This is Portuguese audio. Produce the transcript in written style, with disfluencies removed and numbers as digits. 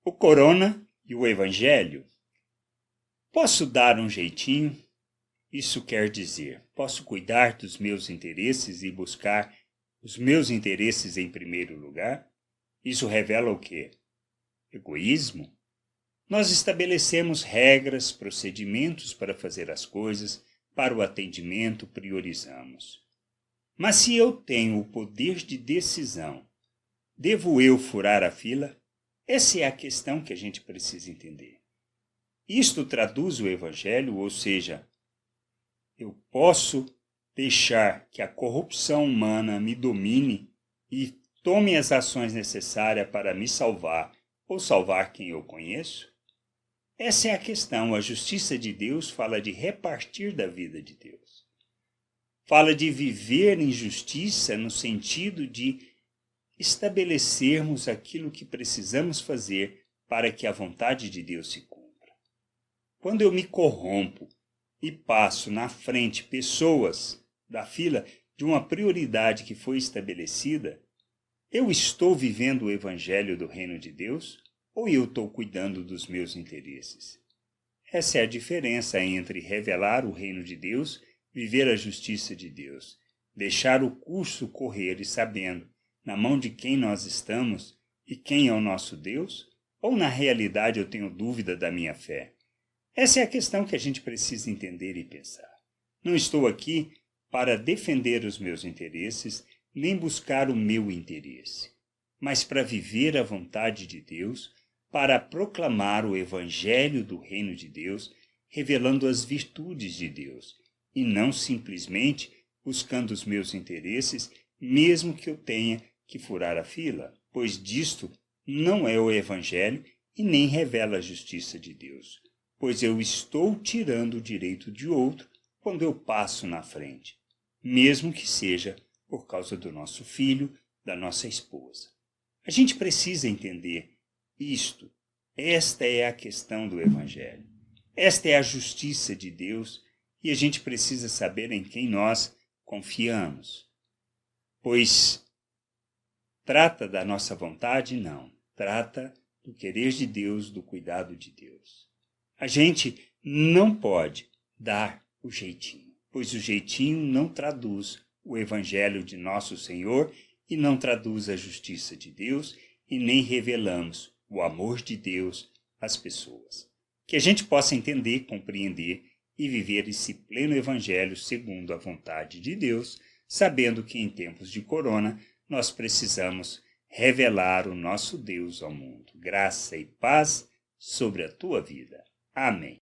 O Corona e o Evangelho. Posso dar um jeitinho? Isso quer dizer, posso cuidar dos meus interesses e buscar os meus interesses em primeiro lugar? Isso revela o quê? Egoísmo? Nós estabelecemos regras, procedimentos para fazer as coisas, para o atendimento priorizamos. Mas se eu tenho o poder de decisão, devo eu furar a fila? Essa é a questão que a gente precisa entender. Isto traduz o Evangelho, ou seja, eu posso deixar que a corrupção humana me domine e tome as ações necessárias para me salvar ou salvar quem eu conheço? Essa é a questão. A justiça de Deus fala de repartir da vida de Deus. Fala de viver em justiça no sentido de estabelecermos aquilo que precisamos fazer para que a vontade de Deus se cumpra. Quando eu me corrompo e passo na frente pessoas da fila de uma prioridade que foi estabelecida, eu estou vivendo o evangelho do reino de Deus ou eu estou cuidando dos meus interesses? Essa é a diferença entre revelar o reino de Deus, viver a justiça de Deus, deixar o curso correr e sabendo na mão de quem nós estamos e quem é o nosso Deus, ou na realidade eu tenho dúvida da minha fé? Essa é a questão que a gente precisa entender e pensar. Não estou aqui para defender os meus interesses, nem buscar o meu interesse, mas para viver a vontade de Deus, para proclamar o evangelho do reino de Deus, revelando as virtudes de Deus, e não simplesmente buscando os meus interesses, mesmo que eu tenha que furar a fila, pois disto não é o evangelho e nem revela a justiça de Deus, pois eu estou tirando o direito de outro quando eu passo na frente, mesmo que seja por causa do nosso filho, da nossa esposa. A gente precisa entender isto. Esta é a questão do evangelho. Esta é a justiça de Deus e a gente precisa saber em quem nós confiamos, pois trata da nossa vontade? Não. Trata do querer de Deus, do cuidado de Deus. A gente não pode dar o jeitinho, pois o jeitinho não traduz o evangelho de nosso Senhor e não traduz a justiça de Deus e nem revelamos o amor de Deus às pessoas. Que a gente possa entender, compreender e viver esse pleno evangelho segundo a vontade de Deus, sabendo que em tempos de corona nós precisamos revelar o nosso Deus ao mundo. Graça e paz sobre a tua vida. Amém.